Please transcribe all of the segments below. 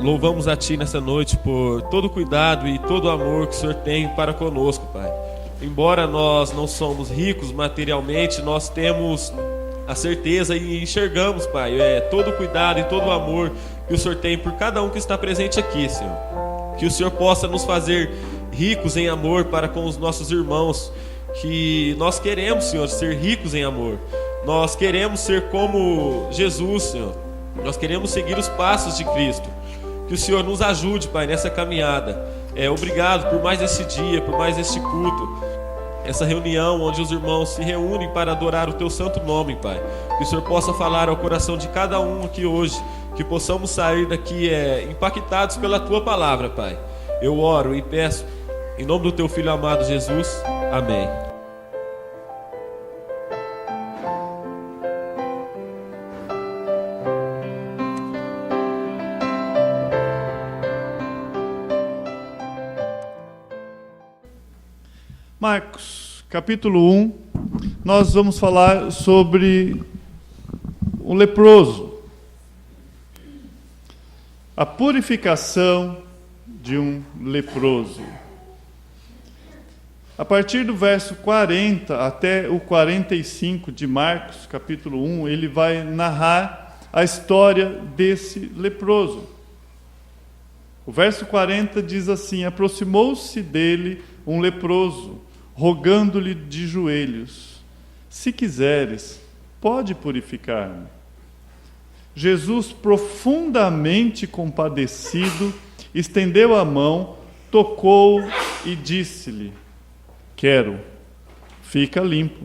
louvamos a Ti nessa noite por todo o cuidado e todo o amor que o Senhor tem para conosco, Pai. Embora nós não somos ricos materialmente, nós temos a certeza e enxergamos, Pai, todo o cuidado e todo o amor que o Senhor tem por cada um que está presente aqui, Senhor. Que o Senhor possa nos fazer ricos em amor para com os nossos irmãos, que nós queremos, Senhor, ser ricos em amor. Nós queremos ser como Jesus, Senhor. Nós queremos seguir os passos de Cristo. Que o Senhor nos ajude, Pai, nessa caminhada. Obrigado por mais esse dia, por mais este culto, essa reunião onde os irmãos se reúnem para adorar o Teu santo nome, Pai. Que o Senhor possa falar ao coração de cada um aqui hoje, que possamos sair daqui impactados pela Tua palavra, Pai. Eu oro e peço em nome do Teu Filho amado Jesus. Amém. Marcos, capítulo 1, nós vamos falar sobre o leproso. A purificação de um leproso. A partir do verso 40 até o 45 de Marcos, capítulo 1, ele vai narrar a história desse leproso. O verso 40 diz assim: aproximou-se dele um leproso, rogando-lhe de joelhos: se quiseres, pode purificar-me. Jesus, profundamente compadecido, estendeu a mão, tocou e disse-lhe: quero, fica limpo.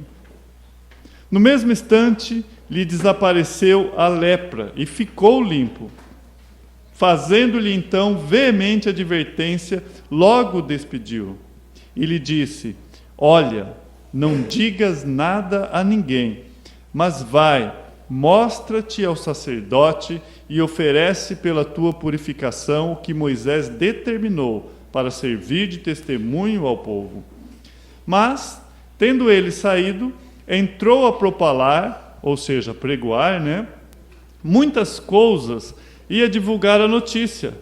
No mesmo instante, lhe desapareceu a lepra e ficou limpo. Fazendo-lhe então veemente advertência, logo o despediu. E lhe disse: olha, não digas nada a ninguém, mas vai, mostra-te ao sacerdote e oferece pela tua purificação o que Moisés determinou para servir de testemunho ao povo. Mas, tendo ele saído, entrou a propalar, ou seja, pregoar, muitas coisas, e a divulgar a notícia,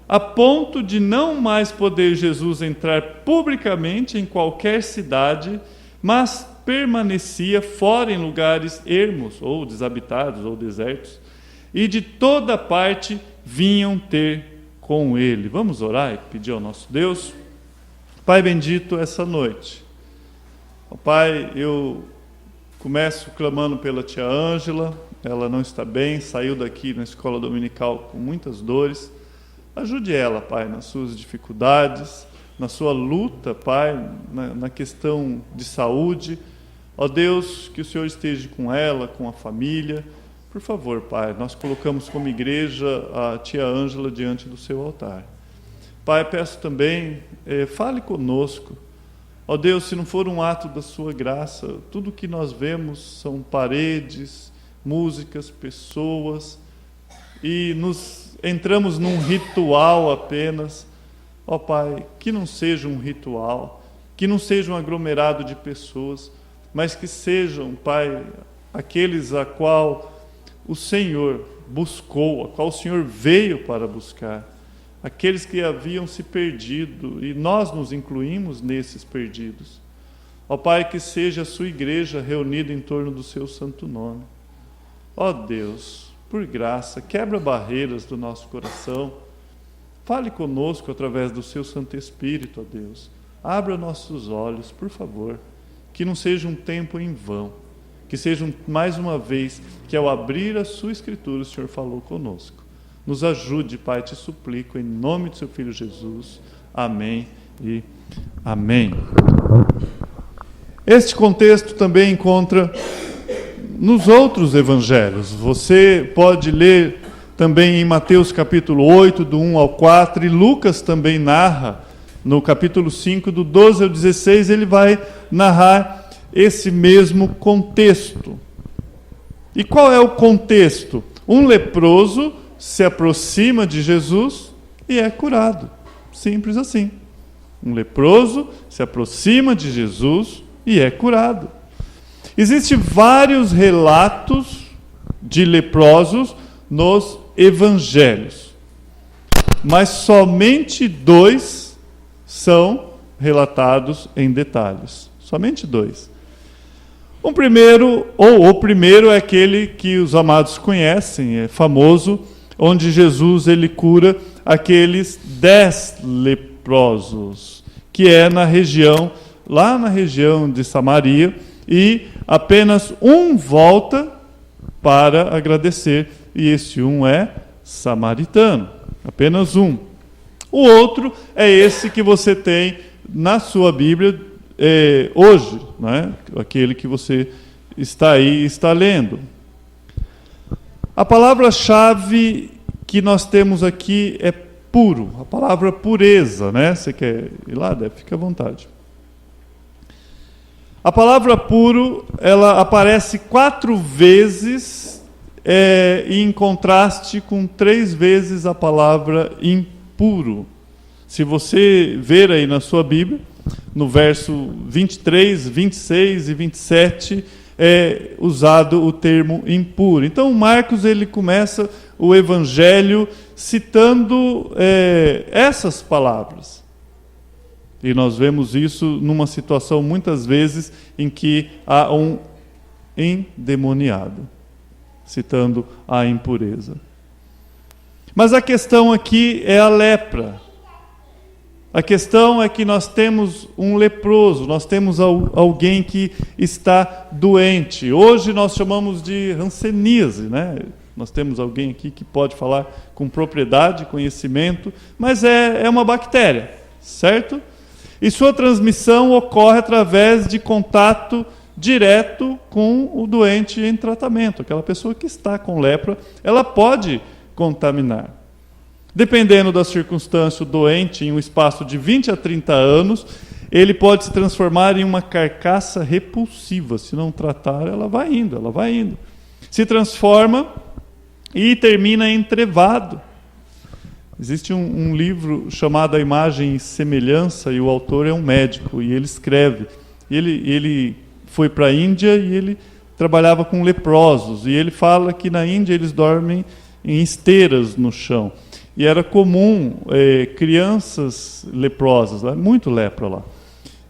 a ponto de não mais poder Jesus entrar publicamente em qualquer cidade, mas permanecia fora em lugares ermos, ou desabitados, ou desertos, e de toda parte vinham ter com ele. Vamos orar e pedir ao nosso Deus? Pai bendito, essa noite, Pai, eu começo clamando pela tia Ângela. Ela não está bem, saiu daqui na escola dominical com muitas dores. Ajude ela, Pai, nas suas dificuldades, na sua luta, Pai, na questão de saúde. Ó Deus, que o Senhor esteja com ela, com a família. Por favor, Pai, nós colocamos como igreja a tia Ângela diante do seu altar. Pai, peço também, fale conosco. Ó Deus, se não for um ato da sua graça, tudo que nós vemos são paredes, músicas, pessoas, e entramos num ritual apenas. Ó Pai, que não seja um ritual, que não seja um aglomerado de pessoas, mas que sejam, Pai, aqueles a qual o Senhor buscou, a qual o Senhor veio para buscar, aqueles que haviam se perdido, e nós nos incluímos nesses perdidos. Ó Pai, que seja a sua igreja reunida em torno do seu santo nome. Ó Deus, por graça, quebra barreiras do nosso coração. Fale conosco através do seu Santo Espírito, ó Deus. Abra nossos olhos, por favor. Que não seja um tempo em vão. Que seja mais uma vez que ao abrir a sua Escritura o Senhor falou conosco. Nos ajude, Pai, te suplico, em nome do seu Filho Jesus. Amém e amém. Este contexto também encontra nos outros evangelhos. Você pode ler também em Mateus capítulo 8, do 1 ao 4, e Lucas também narra, no capítulo 5, do 12 ao 16, ele vai narrar esse mesmo contexto. E qual é o contexto? Um leproso se aproxima de Jesus e é curado. Simples assim. Um leproso se aproxima de Jesus e é curado. Existem vários relatos de leprosos nos evangelhos. mas somente 2 são relatados em detalhes. Somente 2. O primeiro é aquele que os amados conhecem, é famoso, onde Jesus ele cura aqueles 10 leprosos, que é lá na região de Samaria, e apenas um volta para agradecer, e esse um é samaritano, apenas um. O outro é esse que você tem na sua Bíblia hoje, né? Aquele que você está lendo. A palavra-chave que nós temos aqui é puro, a palavra pureza, né? Você quer ir lá, Débora? Fica à vontade. A palavra puro, ela aparece 4 vezes em contraste com 3 vezes a palavra impuro. Se você ver aí na sua Bíblia, no verso 23, 26 e 27, é usado o termo impuro. Então, Marcos ele começa o evangelho citando essas palavras. E nós vemos isso numa situação, muitas vezes, em que há um endemoniado, citando a impureza. Mas a questão aqui é a lepra. A questão é que nós temos um leproso, nós temos alguém que está doente. Hoje nós chamamos de hanseníase, né? Nós temos alguém aqui que pode falar com propriedade, conhecimento, mas é uma bactéria, certo? E sua transmissão ocorre através de contato direto com o doente em tratamento. Aquela pessoa que está com lepra, ela pode contaminar. Dependendo da circunstância, o doente, em um espaço de 20 a 30 anos, ele pode se transformar em uma carcaça repulsiva. Se não tratar, ela vai indo. Se transforma e termina entrevado. Existe um livro chamado A Imagem e Semelhança, e o autor é um médico, e ele escreve. Ele foi para a Índia e ele trabalhava com leprosos, e ele fala que na Índia eles dormem em esteiras no chão. E era comum crianças leprosas, muito lepra lá,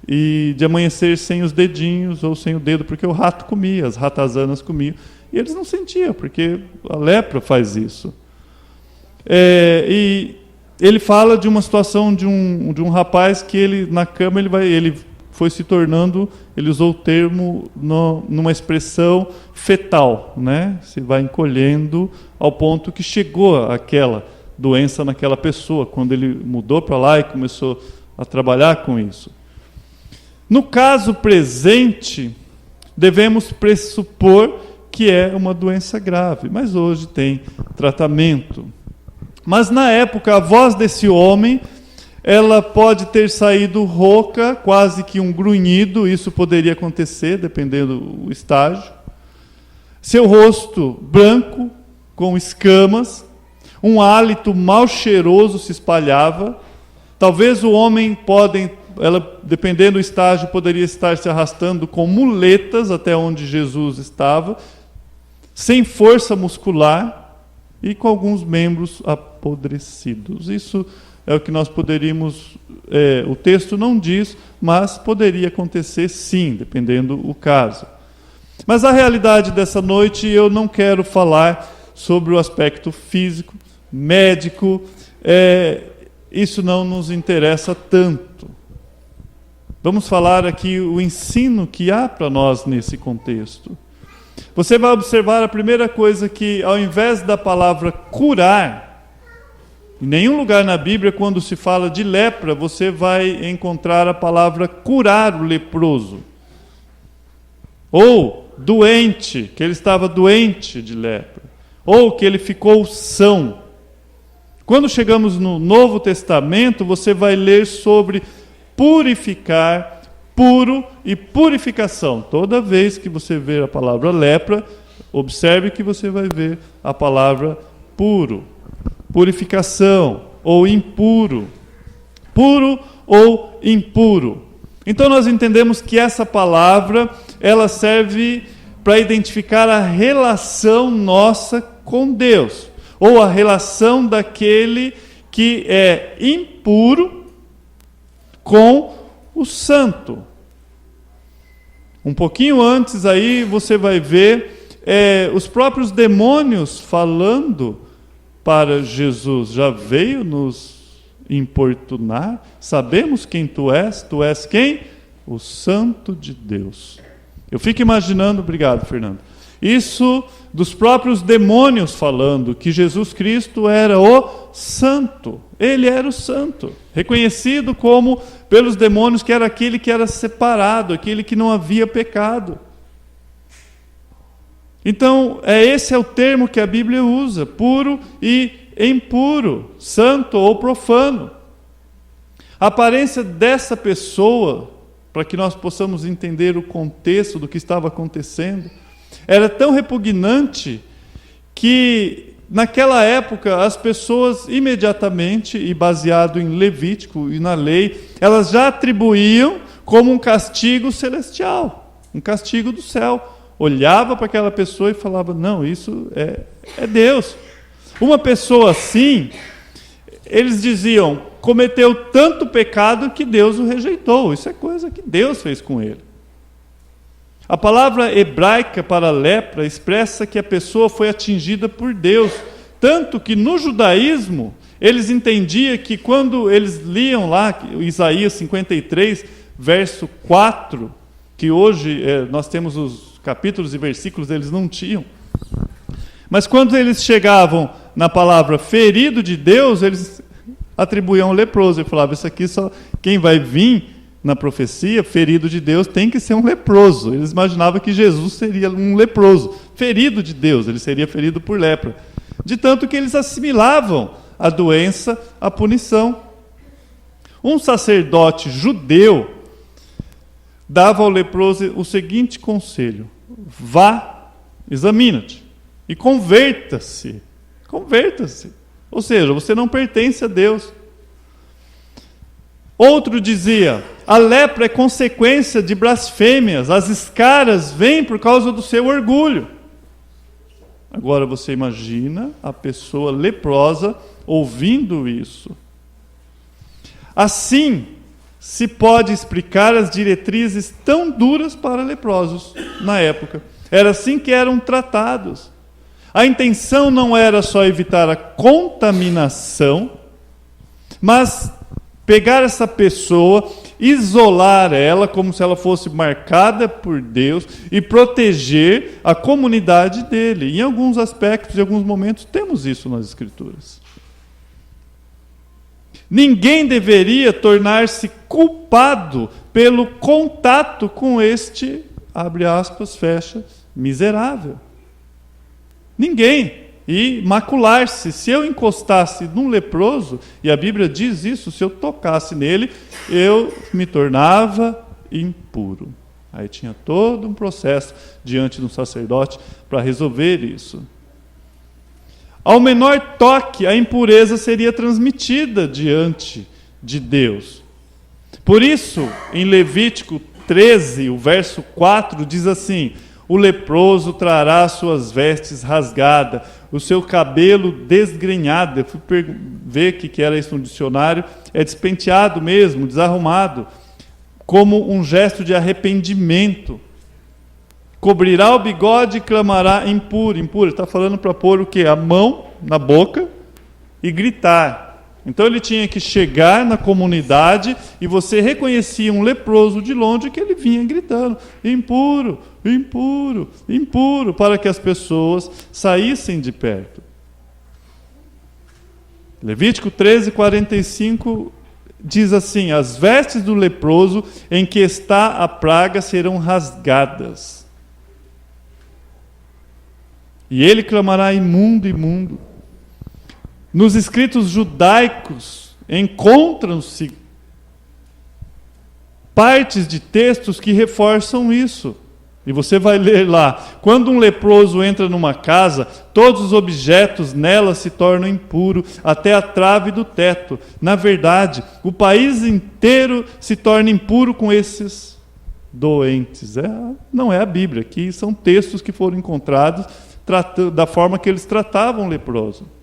e de amanhecer sem os dedinhos ou sem o dedo, porque o rato comia, as ratazanas comiam, e eles não sentiam, porque a lepra faz isso. E ele fala de uma situação de um rapaz que ele, na cama, ele foi se tornando, ele usou o termo numa expressão fetal, né? Se vai encolhendo ao ponto que chegou àquela doença naquela pessoa, quando ele mudou para lá e começou a trabalhar com isso. No caso presente, devemos pressupor que é uma doença grave, mas hoje tem tratamento. Mas na época, a voz desse homem, ela pode ter saído rouca, quase que um grunhido, isso poderia acontecer, dependendo do estágio. Seu rosto branco, com escamas, um hálito mal cheiroso se espalhava. Talvez o homem dependendo do estágio, poderia estar se arrastando com muletas até onde Jesus estava, sem força muscular e com alguns membros apodrecidos. Isso é o que nós poderíamos... o texto não diz, mas poderia acontecer sim, dependendo do caso. Mas a realidade dessa noite, eu não quero falar sobre o aspecto físico, médico, isso não nos interessa tanto. Vamos falar aqui o ensino que há para nós nesse contexto. Você vai observar a primeira coisa que, ao invés da palavra curar, em nenhum lugar na Bíblia, quando se fala de lepra, você vai encontrar a palavra curar o leproso. Ou doente, que ele estava doente de lepra. Ou que ele ficou são. Quando chegamos no Novo Testamento, você vai ler sobre purificar, puro e purificação. Toda vez que você ver a palavra lepra, observe que você vai ver a palavra puro, purificação ou impuro, puro ou impuro. Então nós entendemos que essa palavra, ela serve para identificar a relação nossa com Deus, ou a relação daquele que é impuro com o santo. Um pouquinho antes aí você vai ver os próprios demônios falando para Jesus: já veio nos importunar, sabemos quem tu és quem? O Santo de Deus. Eu fico imaginando, obrigado Fernando, isso dos próprios demônios falando que Jesus Cristo era o Santo. Ele era o Santo, reconhecido como pelos demônios que era aquele que era separado, aquele que não havia pecado. Então, esse é o termo que a Bíblia usa, puro e impuro, santo ou profano. A aparência dessa pessoa, para que nós possamos entender o contexto do que estava acontecendo, era tão repugnante que, naquela época, as pessoas imediatamente, e baseado em Levítico e na lei, elas já atribuíam como um castigo celestial, um castigo do céu. Olhava para aquela pessoa e falava: não, isso é Deus. Uma pessoa assim, eles diziam, cometeu tanto pecado que Deus o rejeitou. Isso é coisa que Deus fez com ele. A palavra hebraica para lepra expressa que a pessoa foi atingida por Deus. Tanto que no judaísmo, eles entendiam que quando eles liam lá, Isaías 53, verso 4, que hoje nós temos os capítulos e versículos, eles não tinham. Mas quando eles chegavam na palavra ferido de Deus, eles atribuíam ao leproso. Ele falava: isso aqui só quem vai vir na profecia, ferido de Deus, tem que ser um leproso. Eles imaginavam que Jesus seria um leproso, ferido de Deus, ele seria ferido por lepra. De tanto que eles assimilavam a doença à punição. Um sacerdote judeu dava ao leproso o seguinte conselho: vá, examina-te e converta-se. Converta-se. Ou seja, você não pertence a Deus. Outro dizia: a lepra é consequência de blasfêmias, as escaras vêm por causa do seu orgulho. Agora você imagina a pessoa leprosa ouvindo isso. Assim se pode explicar as diretrizes tão duras para leprosos na época. Era assim que eram tratados. A intenção não era só evitar a contaminação, mas pegar essa pessoa, isolar ela como se ela fosse marcada por Deus e proteger a comunidade dele. Em alguns aspectos, em alguns momentos, temos isso nas Escrituras. Ninguém deveria tornar-se culpado pelo contato com este, abre aspas, fecha, miserável. Ninguém. E macular-se. Se eu encostasse num leproso, e a Bíblia diz isso, se eu tocasse nele, eu me tornava impuro. Aí tinha todo um processo diante de um sacerdote para resolver isso. Ao menor toque, a impureza seria transmitida diante de Deus. Por isso, em Levítico 13, o verso 4, diz assim: o leproso trará suas vestes rasgadas, o seu cabelo desgrenhado. Eu fui ver o que era isso no dicionário. É despenteado mesmo, desarrumado, como um gesto de arrependimento. Cobrirá o bigode e clamará: impuro, impuro. Ele está falando para pôr o quê? A mão na boca e gritar. Então ele tinha que chegar na comunidade e você reconhecia um leproso de longe que ele vinha gritando: impuro, impuro, impuro, para que as pessoas saíssem de perto. Levítico 13, 45 diz assim: as vestes do leproso em que está a praga serão rasgadas. E ele clamará: imundo, imundo. Nos escritos judaicos encontram-se partes de textos que reforçam isso. E você vai ler lá: quando um leproso entra numa casa, todos os objetos nela se tornam impuros, até a trave do teto. Na verdade, o país inteiro se torna impuro com esses doentes. Não é a Bíblia, aqui são textos que foram encontrados da forma que eles tratavam o leproso.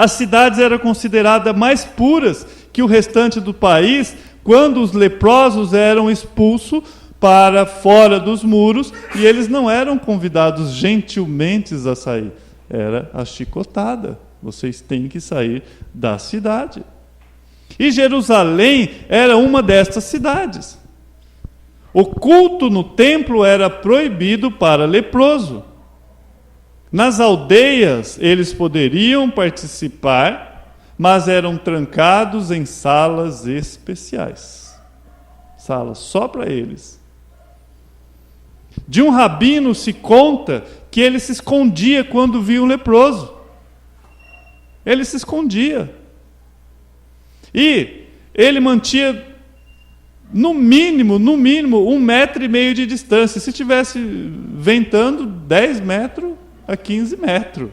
As cidades eram consideradas mais puras que o restante do país quando os leprosos eram expulsos para fora dos muros e eles não eram convidados gentilmente a sair. Era a chicotada. Vocês têm que sair da cidade. E Jerusalém era uma destas cidades. O culto no templo era proibido para leproso. Nas aldeias eles poderiam participar, mas eram trancados em salas especiais. Salas só para eles. De um rabino se conta que ele se escondia quando via um leproso. Ele se escondia. E ele mantinha no mínimo, 1,5 metro de distância. Se estivesse ventando, 10 metros a 15 metros.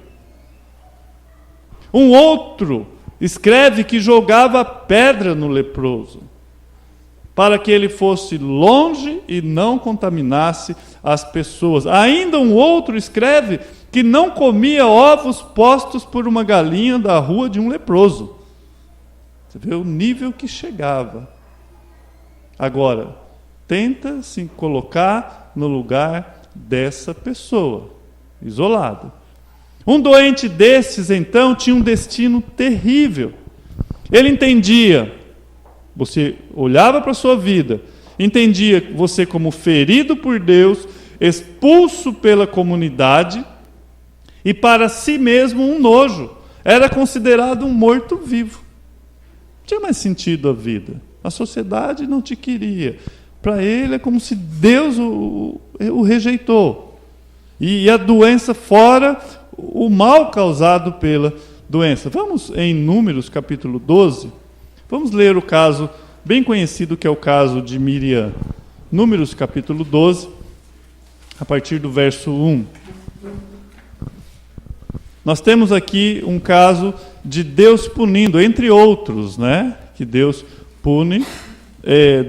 Um outro escreve que jogava pedra no leproso, para que ele fosse longe e não contaminasse as pessoas. Ainda um outro escreve que não comia ovos postos por uma galinha da rua de um leproso. Você vê o nível que chegava. Agora, tenta se colocar no lugar dessa pessoa, isolada. Um doente desses, então, tinha um destino terrível. Ele entendia, você olhava para a sua vida, entendia você como ferido por Deus, expulso pela comunidade, e para si mesmo um nojo. Era considerado um morto-vivo. Não tinha mais sentido a vida. A sociedade não te queria. Para ele é como se Deus o rejeitou. E a doença fora o mal causado pela doença. Vamos em Números capítulo 12. Vamos ler o caso bem conhecido que é o caso de Miriam. Números capítulo 12, a partir do verso 1. Nós temos aqui um caso de Deus punindo, entre outros, né? Que Deus pune,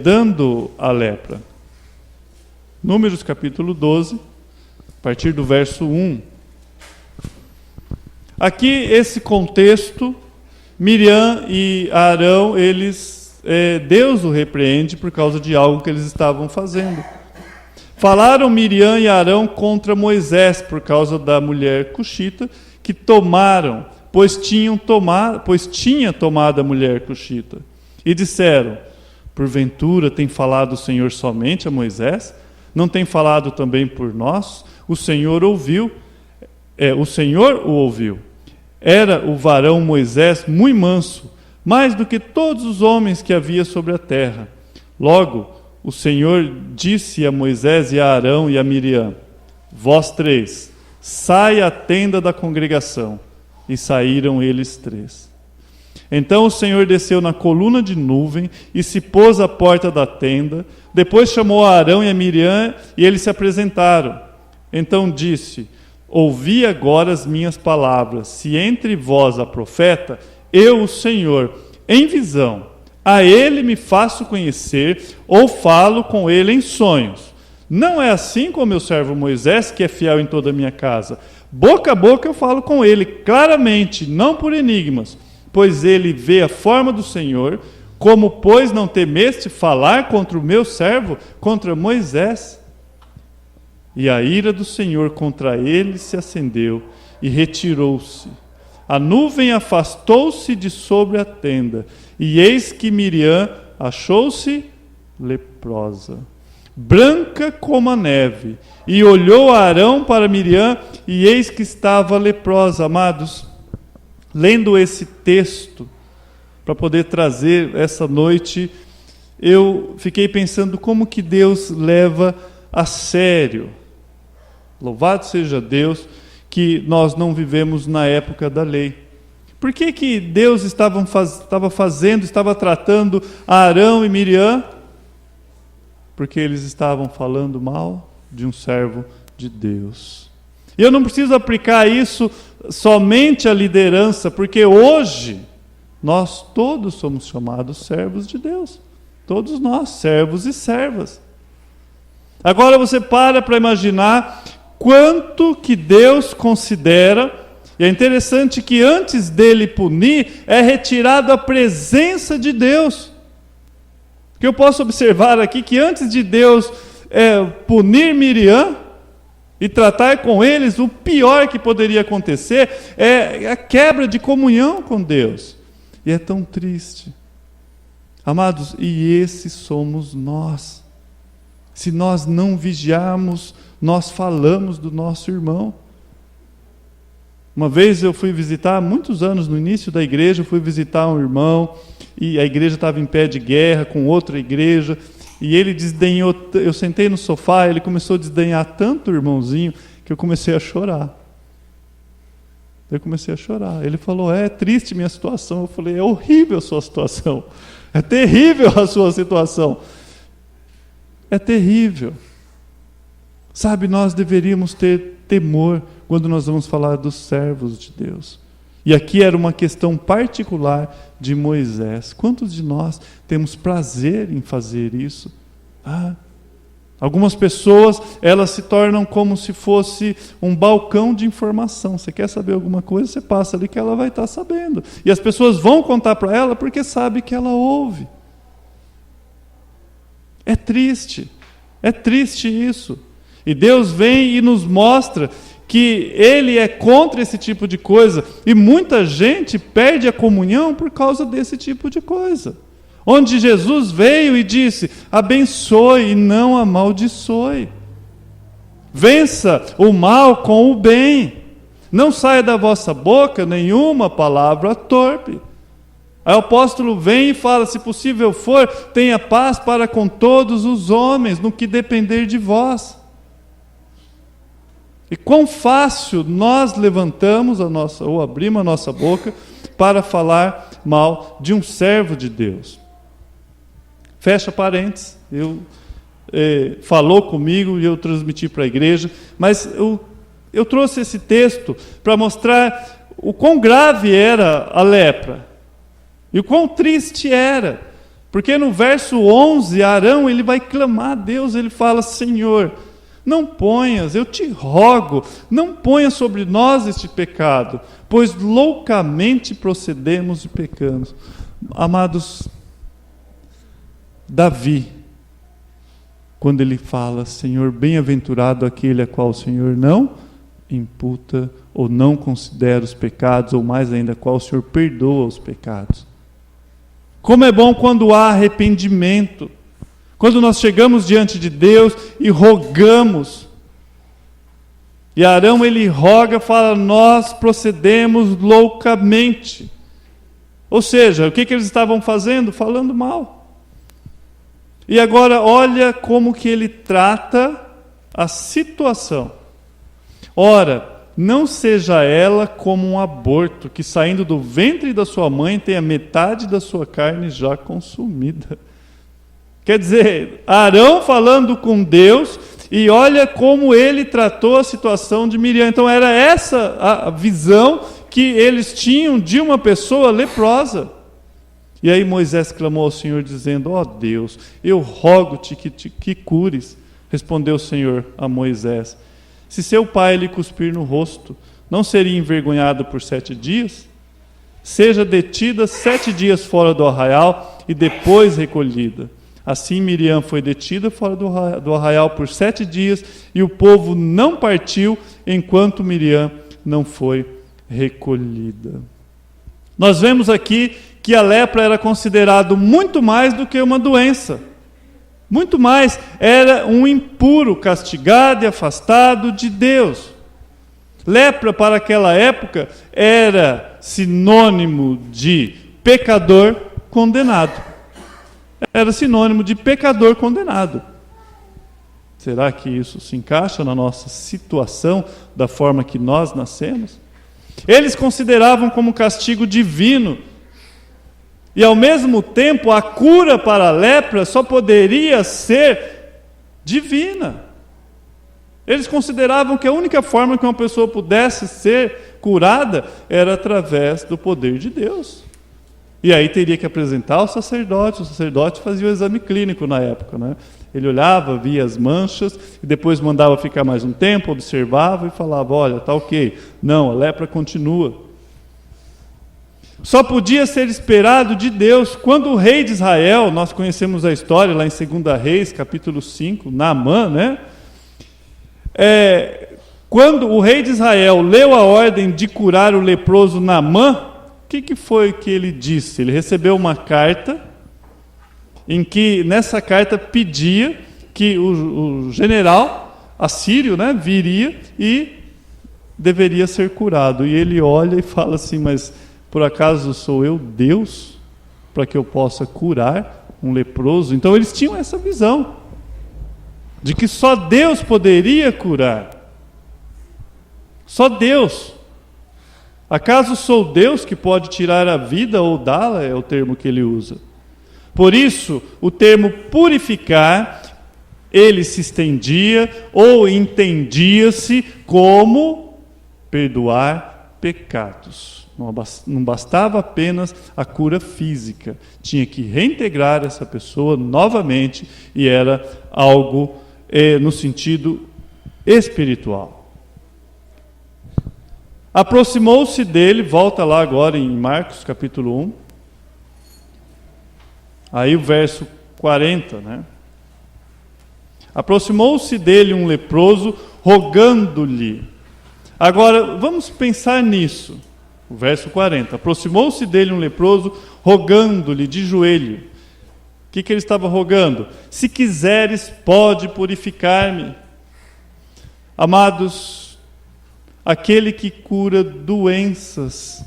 dando a lepra. Números capítulo 12, a partir do verso 1. Aqui, esse contexto, Miriam e Arão, Deus o repreende por causa de algo que eles estavam fazendo. Falaram Miriam e Arão contra Moisés por causa da mulher cuxita que tomaram, pois tinha tomado a mulher cuxita. E disseram: porventura tem falado o Senhor somente a Moisés? Não tem falado também por nós? O Senhor ouviu. O Senhor o ouviu. Era o varão Moisés muito manso, mais do que todos os homens que havia sobre a terra. Logo, o Senhor disse a Moisés e a Arão e a Miriam: vós três, sai à tenda da congregação. E saíram eles três. Então o Senhor desceu na coluna de nuvem e se pôs à porta da tenda. Depois chamou a Arão e a Miriam e eles se apresentaram. Então disse: ouvi agora as minhas palavras. Se entre vós há profeta, eu, o Senhor, em visão, a ele me faço conhecer ou falo com ele em sonhos. Não é assim com o meu servo Moisés, que é fiel em toda a minha casa. Boca a boca eu falo com ele, claramente, não por enigmas, pois ele vê a forma do Senhor. Como, pois, não temeste falar contra o meu servo, contra Moisés? E a ira do Senhor contra ele se acendeu e retirou-se. A nuvem afastou-se de sobre a tenda, e eis que Miriam achou-se leprosa, branca como a neve. E olhou Arão para Miriam, e eis que estava leprosa. Amados, lendo esse texto, para poder trazer essa noite, eu fiquei pensando como que Deus leva a sério. Louvado seja Deus que nós não vivemos na época da lei. Por que Deus estava tratando Arão e Miriam? Porque eles estavam falando mal de um servo de Deus. E eu não preciso aplicar isso somente à liderança, porque hoje nós todos somos chamados servos de Deus. Todos nós, servos e servas. Agora você para imaginar quanto que Deus considera E é interessante que antes dele punir, é retirado a presença de Deus. O que eu posso observar aqui, que antes de Deus punir Miriam e tratar com eles, o pior que poderia acontecer é a quebra de comunhão com Deus. E é tão triste. Amados, e esses somos nós. Se nós não vigiarmos, nós falamos do nosso irmão. Uma vez eu fui visitar, muitos anos no início da igreja, eu fui visitar um irmão, e a igreja estava em pé de guerra com outra igreja, e ele desdenhou, eu sentei no sofá, ele começou a desdenhar tanto o irmãozinho, que eu comecei a chorar. Ele falou, é triste minha situação. Eu falei, é horrível a sua situação. É terrível a sua situação. É terrível. Sabe, nós deveríamos ter temor quando nós vamos falar dos servos de Deus. E aqui era uma questão particular de Moisés. Quantos de nós temos prazer em fazer isso? Algumas pessoas, elas se tornam como se fosse um balcão de informação. Você quer saber alguma coisa, você passa ali que ela vai estar sabendo. E as pessoas vão contar para ela porque sabe que ela ouve. É triste isso. E Deus vem e nos mostra que Ele é contra esse tipo de coisa. E muita gente perde a comunhão por causa desse tipo de coisa. Onde Jesus veio e disse, abençoe e não amaldiçoe. Vença o mal com o bem. Não saia da vossa boca nenhuma palavra torpe. Aí o apóstolo vem e fala, se possível for, tenha paz para com todos os homens, no que depender de vós. E quão fácil nós levantamos ou abrimos a nossa boca para falar mal de um servo de Deus. Fecha parênteses, falou comigo e eu transmiti para a igreja, mas eu trouxe esse texto para mostrar o quão grave era a lepra e o quão triste era, porque no verso 11, Arão ele vai clamar a Deus, ele fala, Senhor, não ponhas, eu te rogo, não ponha sobre nós este pecado, pois loucamente procedemos e pecamos. Amados, Davi, quando ele fala, Senhor, bem-aventurado aquele a qual o Senhor não imputa ou não considera os pecados, ou mais ainda, a qual o Senhor perdoa os pecados. Como é bom quando há arrependimento, quando nós chegamos diante de Deus e rogamos. E Arão ele roga, fala, nós procedemos loucamente. Ou seja, o que eles estavam fazendo? Falando mal. E agora olha como que ele trata a situação. Ora, não seja ela como um aborto, que saindo do ventre da sua mãe tem a metade da sua carne já consumida. Quer dizer, Arão falando com Deus, e olha como ele tratou a situação de Miriam. Então era essa a visão que eles tinham de uma pessoa leprosa. E aí Moisés clamou ao Senhor dizendo, ó Deus, eu rogo-te que cures. Respondeu o Senhor a Moisés, se seu pai lhe cuspir no rosto, não seria envergonhado por 7 dias? Seja detida 7 dias fora do arraial e depois recolhida. Assim Miriam foi detida fora do arraial por 7 dias, e o povo não partiu enquanto Miriam não foi recolhida. Nós vemos aqui que a lepra era considerado muito mais do que uma doença. Muito mais, era um impuro, castigado e afastado de Deus. Lepra para aquela época era sinônimo de pecador condenado. Era sinônimo de pecador condenado. Será que isso se encaixa na nossa situação, da forma que nós nascemos? Eles consideravam como castigo divino. E ao mesmo tempo, a cura para a lepra só poderia ser divina. Eles consideravam que a única forma que uma pessoa pudesse ser curada era através do poder de Deus. E aí teria que apresentar o sacerdote fazia o exame clínico na época, né? Ele olhava, via as manchas, e depois mandava ficar mais um tempo, observava e falava, olha, está ok. Não, a lepra continua. Só podia ser esperado de Deus. Quando o rei de Israel, nós conhecemos a história lá em 2 Reis, capítulo 5, Naamã, né? Quando o rei de Israel leu a ordem de curar o leproso Naamã, o que foi que ele disse? Ele recebeu uma carta, em que nessa carta pedia que o general assírio, né, viria e deveria ser curado. E ele olha e fala assim, mas por acaso sou eu Deus para que eu possa curar um leproso? Então eles tinham essa visão de que só Deus poderia curar. Só Deus. Acaso sou Deus que pode tirar a vida ou dá-la? É o termo que ele usa. Por isso, o termo purificar, ele se estendia ou entendia-se como perdoar pecados. Não bastava apenas a cura física, tinha que reintegrar essa pessoa novamente, e era algo no sentido espiritual. Aproximou-se dele, volta lá agora em Marcos capítulo 1, aí o verso 40, né? Aproximou-se dele um leproso, rogando-lhe. Agora, vamos pensar nisso. O verso 40. Aproximou-se dele um leproso, rogando-lhe de joelho. O que ele estava rogando? Se quiseres, pode purificar-me. Amados, aquele que cura doenças,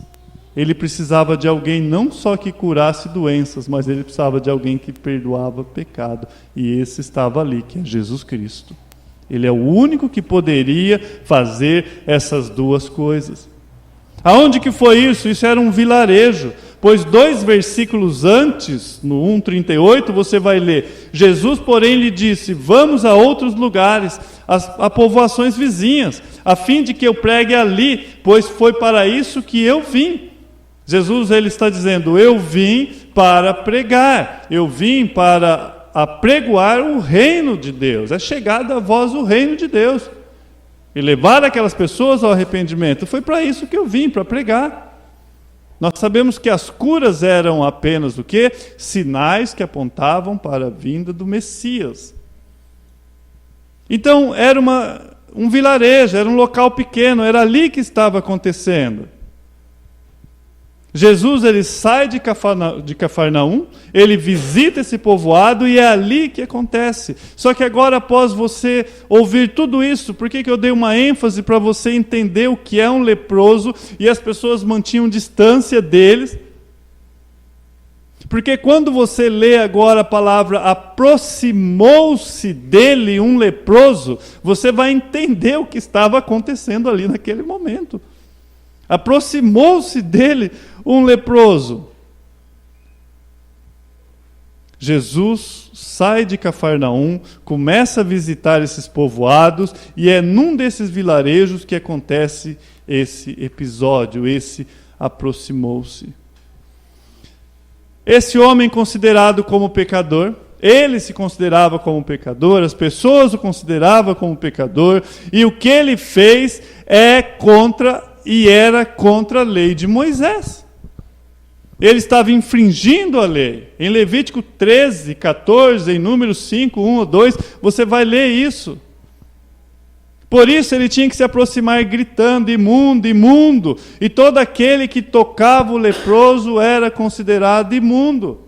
ele precisava de alguém não só que curasse doenças, mas ele precisava de alguém que perdoava pecado. E esse estava ali, que é Jesus Cristo. Ele é o único que poderia fazer essas duas coisas. Aonde que foi isso? Isso era um vilarejo. Pois 2 versículos antes, no 1:38, você vai ler: Jesus, porém, lhe disse: vamos a outros lugares, a povoações vizinhas, a fim de que eu pregue ali, pois foi para isso que eu vim. Jesus, ele está dizendo, eu vim para pregar, eu vim para apregoar o reino de Deus. É chegado a vós o reino de Deus. E levar aquelas pessoas ao arrependimento. Foi para isso que eu vim, para pregar. Nós sabemos que as curas eram apenas o quê? Sinais que apontavam para a vinda do Messias. Então, era um vilarejo, era um local pequeno, era ali que estava acontecendo. Jesus, ele sai de Cafarnaum, ele visita esse povoado e é ali que acontece. Só que agora, após você ouvir tudo isso, por que eu dei uma ênfase para você entender o que é um leproso e as pessoas mantinham distância deles? Porque quando você lê agora a palavra aproximou-se dele um leproso, você vai entender o que estava acontecendo ali naquele momento. Aproximou-se dele um leproso. Jesus sai de Cafarnaum, começa a visitar esses povoados, e é num desses vilarejos que acontece esse episódio, esse aproximou-se. Esse homem considerado como pecador, ele se considerava como pecador, as pessoas o consideravam como pecador, e o que ele fez era contra a lei de Moisés. Ele estava infringindo a lei. Em Levítico 13, 14, em Números 5, 1 ou 2, você vai ler isso. Por isso ele tinha que se aproximar gritando, imundo, imundo. E todo aquele que tocava o leproso era considerado imundo.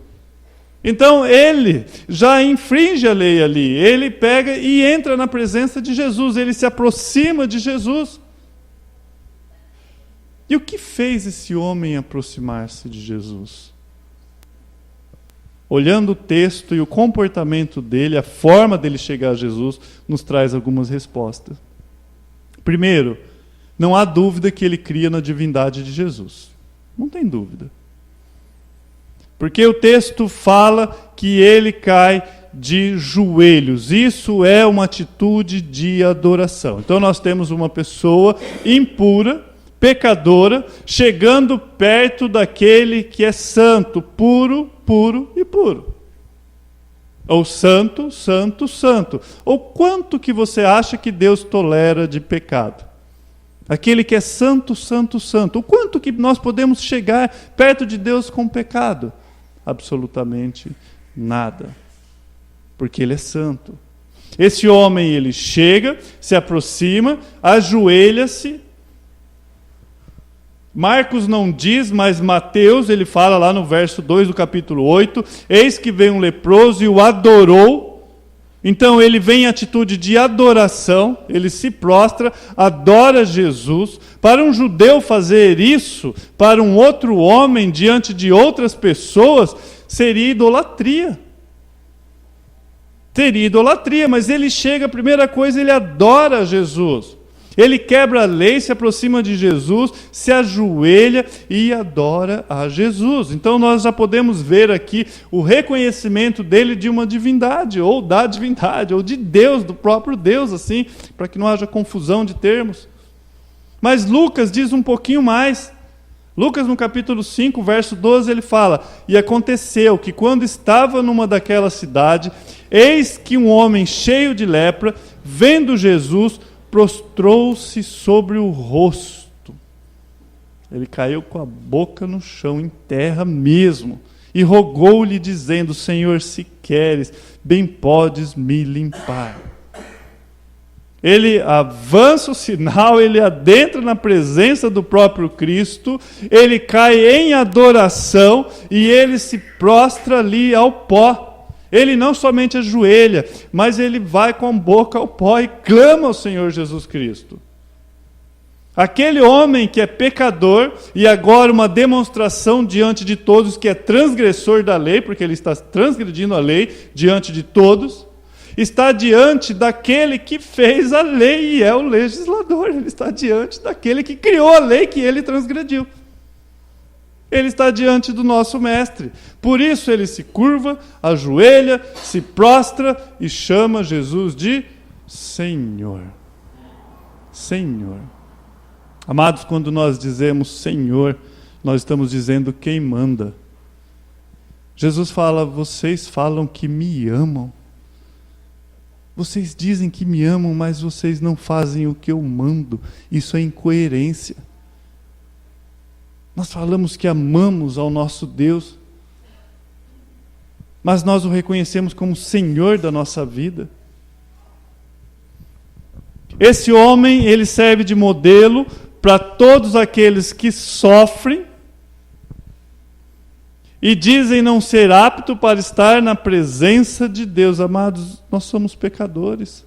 Então ele já infringe a lei ali. Ele pega e entra na presença de Jesus. Ele se aproxima de Jesus. E o que fez esse homem aproximar-se de Jesus? Olhando o texto e o comportamento dele, a forma dele chegar a Jesus, nos traz algumas respostas. Primeiro, não há dúvida que ele cria na divindade de Jesus. Não tem dúvida. Porque o texto fala que ele cai de joelhos. Isso é uma atitude de adoração. Então nós temos uma pessoa impura, pecadora, chegando perto daquele que é santo, puro, puro e puro. Ou santo, santo, santo. Ou quanto que você acha que Deus tolera de pecado? Aquele que é santo, santo, santo. O quanto que nós podemos chegar perto de Deus com pecado? Absolutamente nada. Porque Ele é santo. Esse homem, ele chega, se aproxima, ajoelha-se. Marcos não diz, mas Mateus, ele fala lá no verso 2 do capítulo 8, eis que veio um leproso e o adorou. Então ele vem em atitude de adoração, ele se prostra, adora Jesus. Para um judeu fazer isso, para um outro homem, diante de outras pessoas, seria idolatria. Seria idolatria, mas ele chega, a primeira coisa, ele adora Jesus. Ele quebra a lei, se aproxima de Jesus, se ajoelha e adora a Jesus. Então nós já podemos ver aqui o reconhecimento dele de uma divindade, ou da divindade, ou de Deus, do próprio Deus, assim, para que não haja confusão de termos. Mas Lucas diz um pouquinho mais. Lucas, no capítulo 5, verso 12, ele fala: e aconteceu que quando estava numa daquela cidade, eis que um homem cheio de lepra, vendo Jesus, prostrou-se sobre o rosto. Ele caiu com a boca no chão, em terra mesmo, e rogou-lhe, dizendo: Senhor, se queres, bem podes me limpar. Ele avança o sinal, ele adentra na presença do próprio Cristo, ele cai em adoração e ele se prostra ali ao pó. Ele não somente ajoelha, mas ele vai com a boca ao pó e clama ao Senhor Jesus Cristo. Aquele homem que é pecador, e agora uma demonstração diante de todos que é transgressor da lei, porque ele está transgredindo a lei diante de todos, está diante daquele que fez a lei e é o legislador. Ele está diante daquele que criou a lei que ele transgrediu. Ele está diante do nosso mestre. Por isso ele se curva, ajoelha, se prostra e chama Jesus de Senhor. Senhor. Amados, quando nós dizemos Senhor, nós estamos dizendo quem manda. Jesus fala: vocês falam que me amam. Vocês dizem que me amam, mas vocês não fazem o que eu mando. Isso é incoerência. Nós falamos que amamos ao nosso Deus, mas nós o reconhecemos como Senhor da nossa vida. Esse homem, ele serve de modelo para todos aqueles que sofrem e dizem não ser apto para estar na presença de Deus. Amados, nós somos pecadores.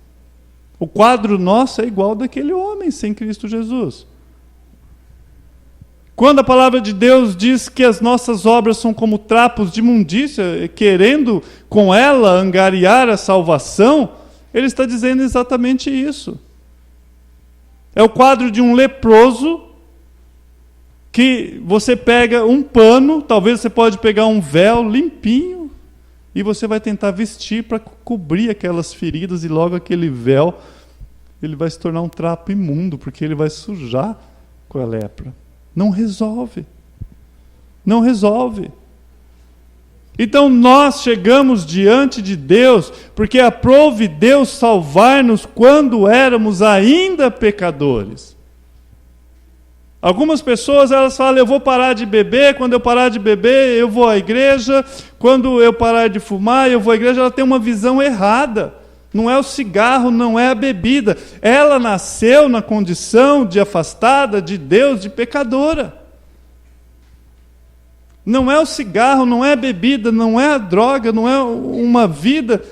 O quadro nosso é igual daquele homem sem Cristo Jesus. Quando a palavra de Deus diz que as nossas obras são como trapos de imundícia, querendo com ela angariar a salvação, ele está dizendo exatamente isso. É o quadro de um leproso que você pega um pano, talvez você pode pegar um véu limpinho, e você vai tentar vestir para cobrir aquelas feridas, e logo aquele véu ele vai se tornar um trapo imundo, porque ele vai sujar com a lepra. Não resolve. Não resolve. Então nós chegamos diante de Deus porque aprove Deus salvar-nos quando éramos ainda pecadores. Algumas pessoas, elas falam: eu vou parar de beber, quando eu parar de beber eu vou à igreja, quando eu parar de fumar eu vou à igreja. Ela tem uma visão errada. Não é o cigarro, não é a bebida. Ela nasceu na condição de afastada de Deus, de pecadora. Não é o cigarro, não é a bebida, não é a droga, não é uma vida.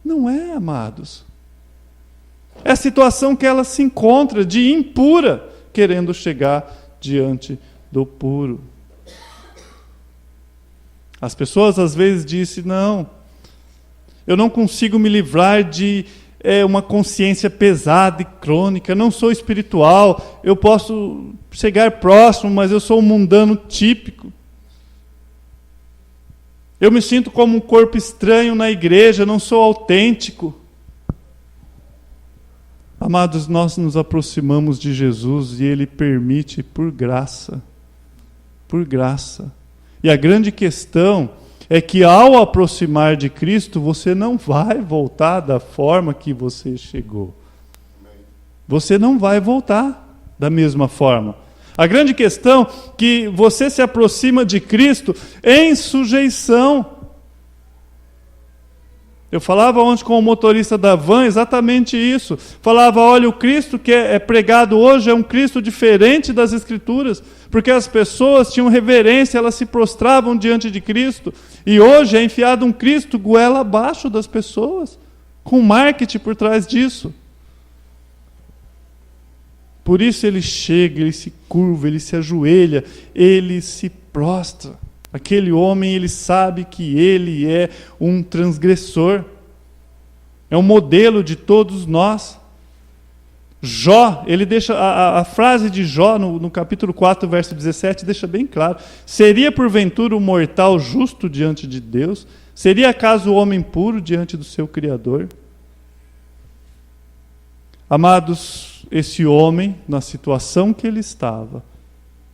Não é, amados. É a situação que ela se encontra de impura, querendo chegar diante do puro. As pessoas às vezes dizem: não, eu não consigo me livrar de uma consciência pesada e crônica, não sou espiritual, eu posso chegar próximo, mas eu sou um mundano típico. Eu me sinto como um corpo estranho na igreja, não sou autêntico. Amados, nós nos aproximamos de Jesus e Ele permite por graça. Por graça. E a grande questão é que ao aproximar de Cristo, você não vai voltar da forma que você chegou. Você não vai voltar da mesma forma. A grande questão é que você se aproxima de Cristo em sujeição. Eu falava ontem com o motorista da van exatamente isso. Falava, olha, o Cristo que é pregado hoje é um Cristo diferente das Escrituras, porque as pessoas tinham reverência, elas se prostravam diante de Cristo, e hoje é enfiado um Cristo goela abaixo das pessoas, com marketing por trás disso. Por isso ele chega, ele se curva, ele se ajoelha, ele se prostra. Aquele homem, ele sabe que ele é um transgressor. É um modelo de todos nós. Jó, ele deixa a frase de Jó no capítulo 4, verso 17, deixa bem claro. Seria porventura o mortal justo diante de Deus? Seria acaso o homem puro diante do seu Criador? Amados, esse homem, na situação que ele estava,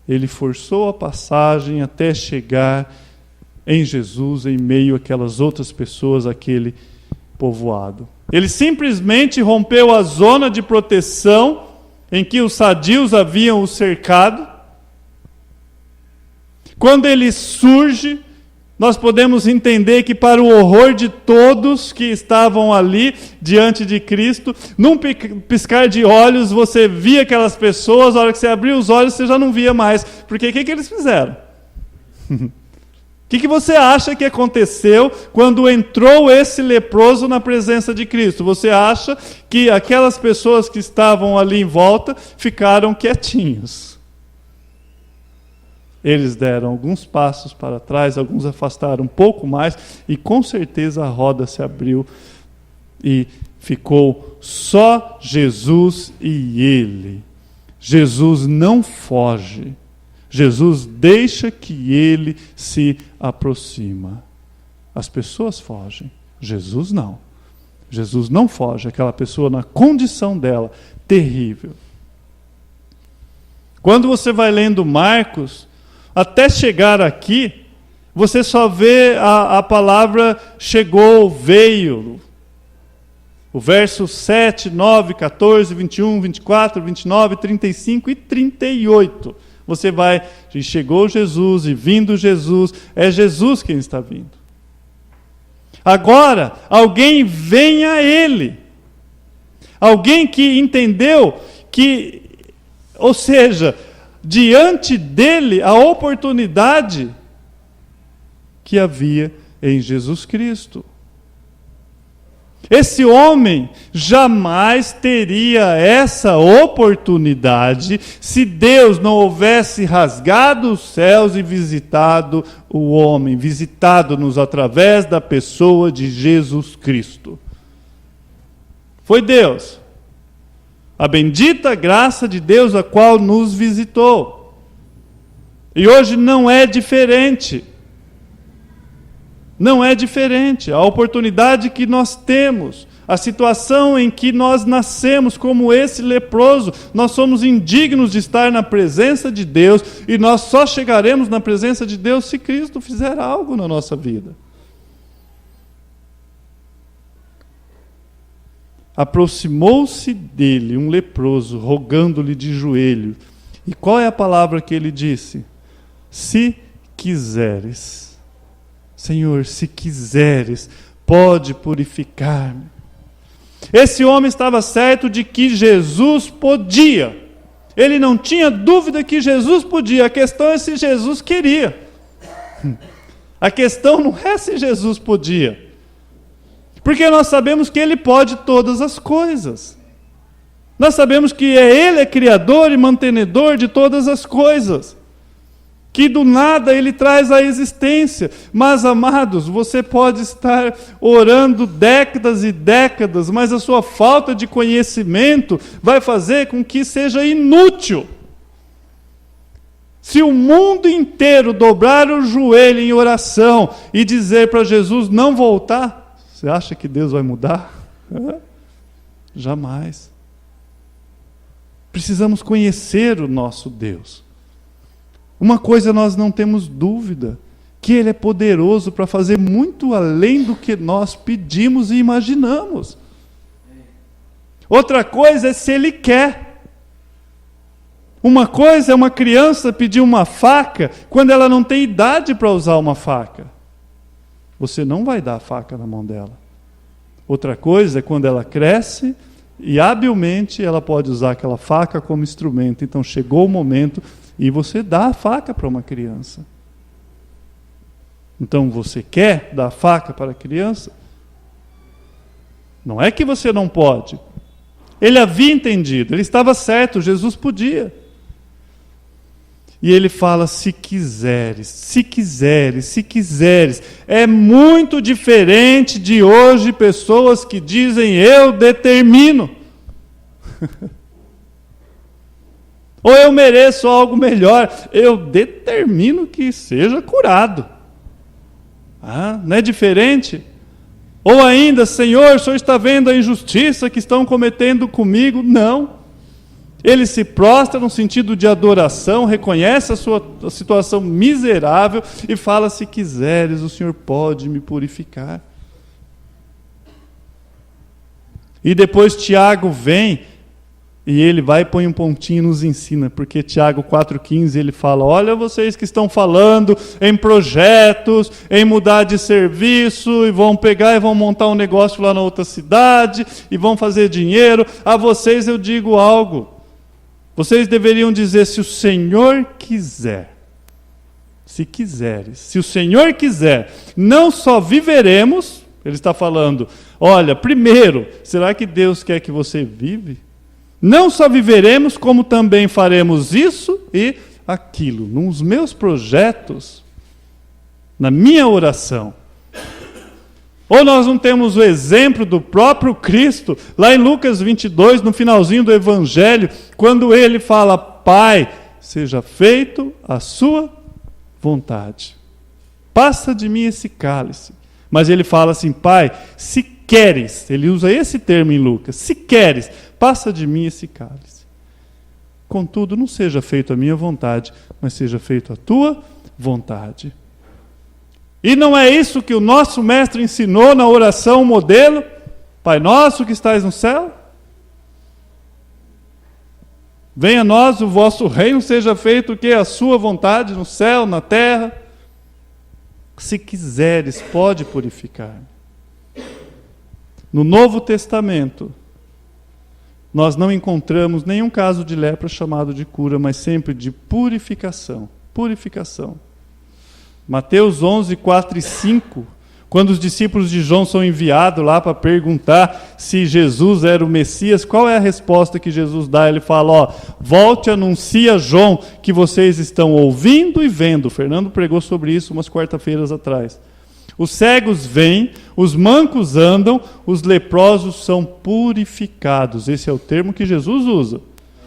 ele forçou a passagem até chegar em Jesus, em meio àquelas outras pessoas, aquele povoado. Ele simplesmente rompeu a zona de proteção em que os sadios haviam o cercado. Quando ele surge, nós podemos entender que, para o horror de todos que estavam ali diante de Cristo, num piscar de olhos você via aquelas pessoas, a hora que você abria os olhos você já não via mais. Porque o que eles fizeram? O que você acha que aconteceu quando entrou esse leproso na presença de Cristo? Você acha que aquelas pessoas que estavam ali em volta ficaram quietinhos? Eles deram alguns passos para trás, alguns afastaram um pouco mais, e com certeza a roda se abriu e ficou só Jesus e ele. Jesus não foge. Jesus deixa que ele se aproxima. As pessoas fogem. Jesus não. Jesus não foge. Aquela pessoa na condição dela, terrível. Quando você vai lendo Marcos, até chegar aqui, você só vê a palavra chegou, veio. O verso 7, 9, 14, 21, 24, 29, 35 e 38. Você vai, e chegou Jesus, e vindo Jesus, é Jesus quem está vindo. Agora, alguém vem a ele. Alguém que entendeu que, ou seja, diante dele a oportunidade que havia em Jesus Cristo. Esse homem jamais teria essa oportunidade se Deus não houvesse rasgado os céus e visitado o homem, visitado-nos através da pessoa de Jesus Cristo. Foi Deus. A bendita graça de Deus, a qual nos visitou. E hoje não é diferente. Não é diferente. A oportunidade que nós temos, a situação em que nós nascemos como esse leproso, nós somos indignos de estar na presença de Deus, e nós só chegaremos na presença de Deus se Cristo fizer algo na nossa vida. Aproximou-se dele um leproso, rogando-lhe de joelho. E qual é a palavra que ele disse? Se quiseres. Senhor, se quiseres, pode purificar-me. Esse homem estava certo de que Jesus podia. Ele não tinha dúvida que Jesus podia. A questão é se Jesus queria. A questão não é se Jesus podia. Porque nós sabemos que Ele pode todas as coisas. Nós sabemos que Ele é criador e mantenedor de todas as coisas. Que do nada Ele traz a existência. Mas, amados, você pode estar orando décadas e décadas, mas a sua falta de conhecimento vai fazer com que seja inútil. Se o mundo inteiro dobrar o joelho em oração e dizer para Jesus não voltar, você acha que Deus vai mudar? Jamais. Precisamos conhecer o nosso Deus. Uma coisa nós não temos dúvida, que Ele é poderoso para fazer muito além do que nós pedimos e imaginamos. Outra coisa é se Ele quer. Uma coisa é uma criança pedir uma faca quando ela não tem idade para usar uma faca. Você não vai dar a faca na mão dela. Outra coisa é quando ela cresce e habilmente ela pode usar aquela faca como instrumento. Então chegou o momento e você dá a faca para uma criança. Então você quer dar a faca para a criança? Não é que você não pode. Ele havia entendido, ele estava certo, Jesus podia. E ele fala, se quiseres, se quiseres, se quiseres. É muito diferente de hoje pessoas que dizem, eu determino. Ou eu mereço algo melhor, eu determino que seja curado. Não é diferente? Ou ainda, Senhor, o Senhor está vendo a injustiça que estão cometendo comigo? Não. Ele se prostra no sentido de adoração, reconhece a sua situação miserável e fala, se quiseres, o Senhor pode me purificar. E depois Tiago vem e ele vai e põe um pontinho e nos ensina, porque Tiago 4,15 ele fala, olha vocês que estão falando em projetos, em mudar de serviço, e vão pegar e vão montar um negócio lá na outra cidade, e vão fazer dinheiro, a vocês eu digo algo, vocês deveriam dizer, se o Senhor quiser, se quiseres, se o Senhor quiser, não só viveremos, ele está falando, olha, primeiro, será que Deus quer que você vive? Não só viveremos, como também faremos isso e aquilo, nos meus projetos, na minha oração. Ou nós não temos o exemplo do próprio Cristo, lá em Lucas 22, no finalzinho do Evangelho, quando ele fala, Pai, seja feito a sua vontade. Passa de mim esse cálice. Mas ele fala assim, Pai, se queres, ele usa esse termo em Lucas, se queres, passa de mim esse cálice. Contudo, não seja feito a minha vontade, mas seja feito a tua vontade. E não é isso que o nosso mestre ensinou na oração modelo? Pai nosso que estais no céu? Venha a nós o vosso reino, seja feito o que? A sua vontade no céu, na terra. Se quiseres, pode purificar. No Novo Testamento, nós não encontramos nenhum caso de lepra chamado de cura, mas sempre de purificação. Purificação. Mateus 11, 4 e 5, quando os discípulos de João são enviados lá para perguntar se Jesus era o Messias, qual é a resposta que Jesus dá? Ele fala, volte e anuncie a João que vocês estão ouvindo e vendo. O Fernando pregou sobre isso umas quarta-feiras atrás. Os cegos vêm, os mancos andam, os leprosos são purificados. Esse é o termo que Jesus usa.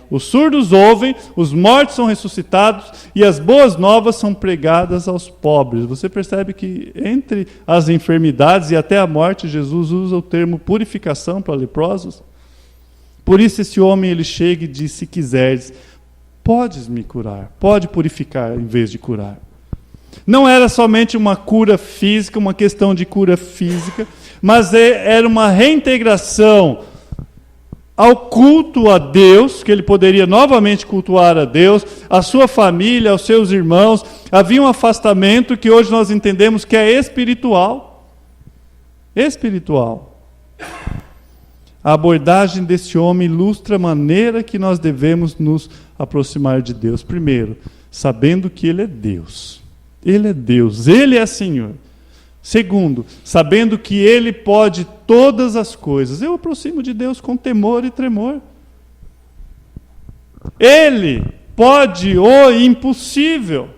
Os surdos ouvem, os mortos são ressuscitados e as boas novas são pregadas aos pobres. Você percebe que entre as enfermidades e até a morte, Jesus usa o termo purificação para leprosos? Por isso esse homem ele chega e diz, se quiseres, podes me curar, pode purificar em vez de curar. Não era somente uma cura física, uma questão de cura física, mas era uma reintegração ao culto a Deus, que ele poderia novamente cultuar a Deus, a sua família, aos seus irmãos. Havia um afastamento que hoje nós entendemos que é espiritual. Espiritual. A abordagem desse homem ilustra a maneira que nós devemos nos aproximar de Deus. Primeiro, sabendo que Ele é Deus. Ele é Deus, Ele é Senhor. Segundo, sabendo que Ele pode todas as coisas. Eu aproximo de Deus com temor e tremor. Ele pode o impossível.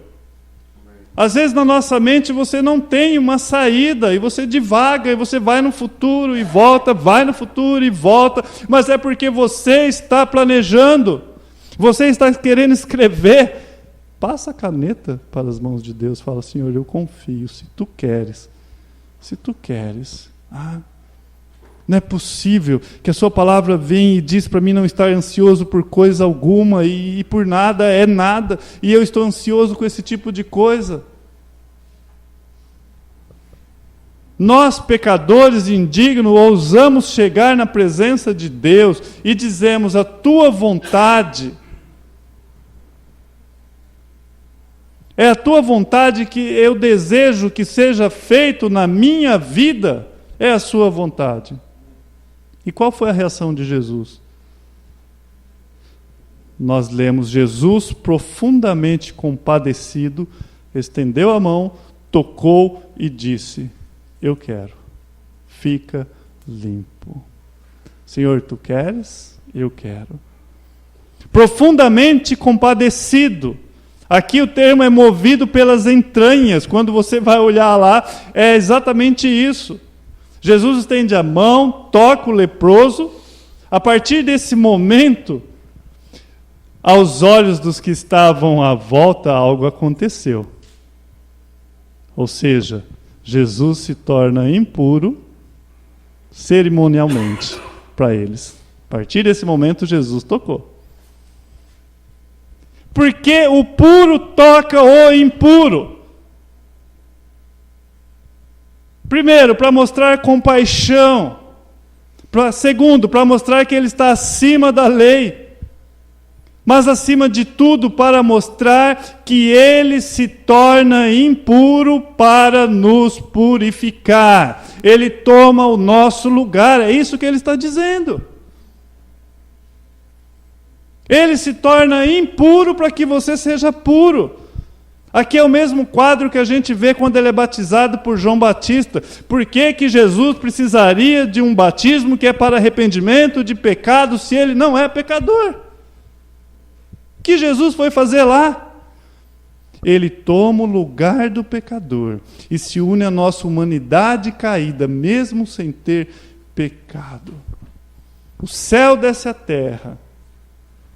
Às vezes na nossa mente você não tem uma saída, e você divaga, e você vai no futuro e volta, vai no futuro e volta, mas é porque você está planejando, você está querendo escrever. Passa a caneta para as mãos de Deus, fala, Senhor, eu confio, se Tu queres, não é possível que a Sua palavra venha e diz para mim não estar ansioso por coisa alguma, e por nada é nada, e eu estou ansioso com esse tipo de coisa. Nós, pecadores indignos, ousamos chegar na presença de Deus e dizemos: a tua vontade, é a tua vontade que eu desejo que seja feito na minha vida, é a sua vontade. E qual foi a reação de Jesus? Nós lemos: Jesus, profundamente compadecido, estendeu a mão, tocou e disse: eu quero, fica limpo. Senhor, tu queres? Eu quero. Profundamente compadecido. Aqui o termo é movido pelas entranhas. Quando você vai olhar lá, é exatamente isso. Jesus estende a mão, toca o leproso. A partir desse momento, aos olhos dos que estavam à volta, algo aconteceu. Ou seja, Jesus se torna impuro cerimonialmente para eles. A partir desse momento, Jesus tocou. Porque o puro toca o impuro. Primeiro, para mostrar compaixão. Segundo, para mostrar que ele está acima da lei. Mas, acima de tudo, para mostrar que ele se torna impuro para nos purificar. Ele toma o nosso lugar, é isso que ele está dizendo. Ele se torna impuro para que você seja puro. Aqui é o mesmo quadro que a gente vê quando ele é batizado por João Batista. Por que que Jesus precisaria de um batismo que é para arrependimento de pecado se ele não é pecador? O que Jesus foi fazer lá? Ele toma o lugar do pecador e se une à nossa humanidade caída, mesmo sem ter pecado. O céu desce à terra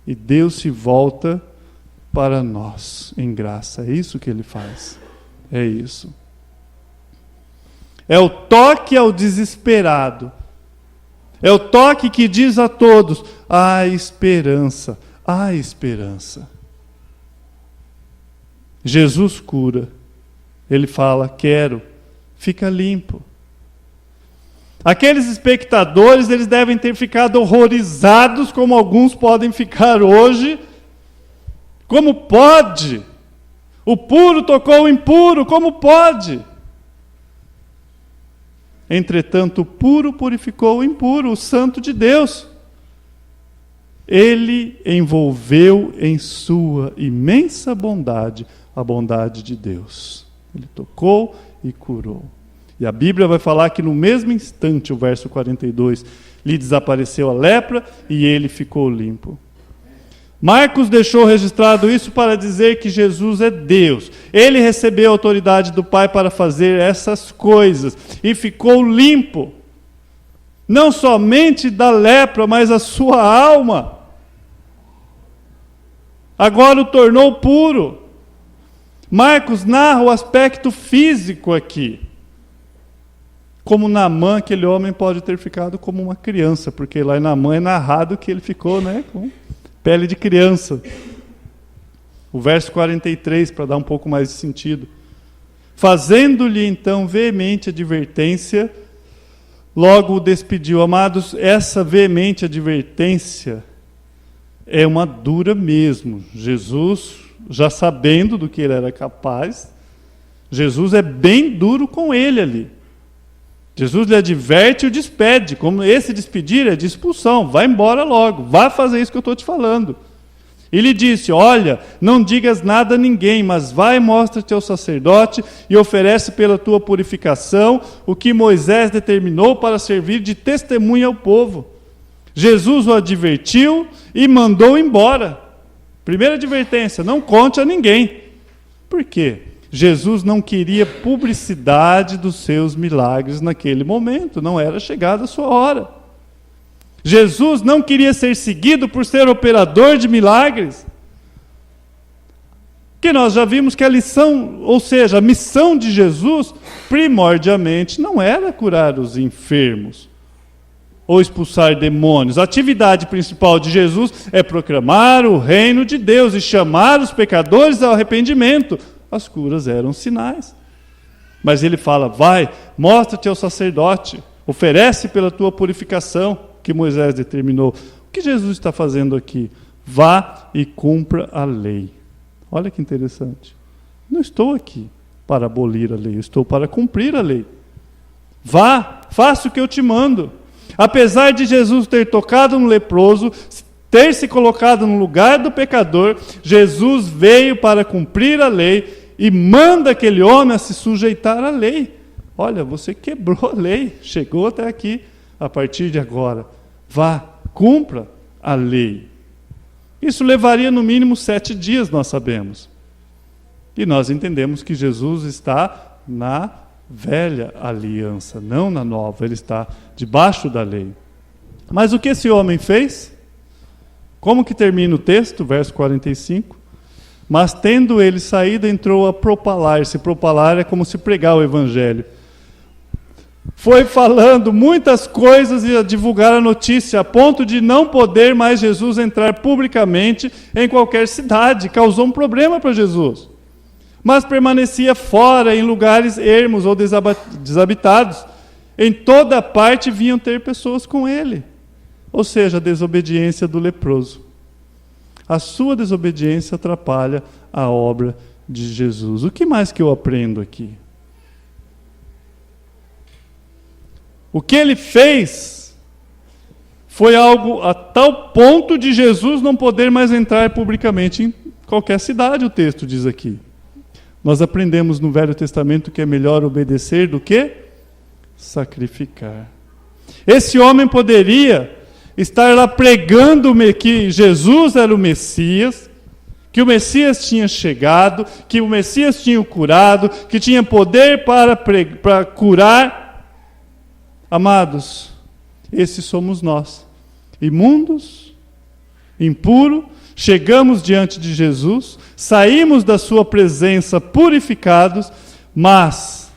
e Deus se volta para nós em graça. É isso que ele faz. É isso. É o toque ao desesperado. É o toque que diz a todos: há esperança. Há esperança. Jesus cura. Ele fala: quero, fica limpo. Aqueles espectadores, eles devem ter ficado horrorizados, como alguns podem ficar hoje. Como pode? O puro tocou o impuro, como pode? Entretanto, o puro purificou o impuro, o santo de Deus. Ele envolveu em sua imensa bondade a bondade de Deus. Ele tocou e curou. E a Bíblia vai falar que no mesmo instante, o verso 42, lhe desapareceu a lepra e ele ficou limpo. Marcos deixou registrado isso para dizer que Jesus é Deus. Ele recebeu a autoridade do Pai para fazer essas coisas e ficou limpo. Não somente da lepra, mas a sua alma. Agora o tornou puro. Marcos narra o aspecto físico aqui. Como Naamã, aquele homem pode ter ficado como uma criança, porque lá em Naamã é narrado que ele ficou, com pele de criança. O verso 43, para dar um pouco mais de sentido. Fazendo-lhe então veemente advertência, logo o despediu. Amados, essa veemente advertência é uma dura mesmo. Jesus, já sabendo do que ele era capaz, Jesus é bem duro com ele ali. Jesus lhe adverte e o despede. Como esse despedir é de expulsão. Vai embora logo. Vai fazer isso que eu estou te falando. E lhe disse: olha, não digas nada a ninguém, mas vai e mostra-te ao sacerdote e oferece pela tua purificação o que Moisés determinou para servir de testemunha ao povo. Jesus o advertiu e mandou embora. Primeira advertência: não conte a ninguém. Por quê? Jesus não queria publicidade dos seus milagres naquele momento, não era chegada a sua hora. Jesus não queria ser seguido por ser operador de milagres. Que nós já vimos que a lição, ou seja, a missão de Jesus, primordialmente, não era curar os enfermos ou expulsar demônios. A atividade principal de Jesus é proclamar o reino de Deus e chamar os pecadores ao arrependimento. As curas eram sinais. Mas ele fala, vai, mostra-te ao sacerdote, oferece pela tua purificação que Moisés determinou. O que Jesus está fazendo aqui? Vá e cumpra a lei. Olha que interessante. Não estou aqui para abolir a lei, eu estou para cumprir a lei. Vá, faça o que eu te mando. Apesar de Jesus ter tocado no leproso, ter se colocado no lugar do pecador, Jesus veio para cumprir a lei e manda aquele homem a se sujeitar à lei. Olha, você quebrou a lei, chegou até aqui. A partir de agora, vá, cumpra a lei. Isso levaria no mínimo 7 dias, nós sabemos. E nós entendemos que Jesus está na velha aliança, não na nova. Ele está debaixo da lei. Mas o que esse homem fez? Como que termina o texto, verso 45? Mas tendo ele saído, entrou a propalar-se. Propalar é como se pregar o evangelho. Foi falando muitas coisas e a divulgar a notícia, a ponto de não poder mais Jesus entrar publicamente em qualquer cidade. Causou um problema para Jesus. Mas permanecia fora, em lugares ermos ou desabitados. Em toda parte vinham ter pessoas com ele. Ou seja, a desobediência do leproso. A sua desobediência atrapalha a obra de Jesus. O que mais que eu aprendo aqui? O que ele fez foi algo a tal ponto de Jesus não poder mais entrar publicamente em qualquer cidade, o texto diz aqui. Nós aprendemos no Velho Testamento que é melhor obedecer do que sacrificar. Esse homem poderia estar lá pregando que Jesus era o Messias, que o Messias tinha chegado, que o Messias tinha o curado, que tinha poder para curar. Amados, esses somos nós, imundos, impuros, chegamos diante de Jesus, saímos da sua presença purificados, mas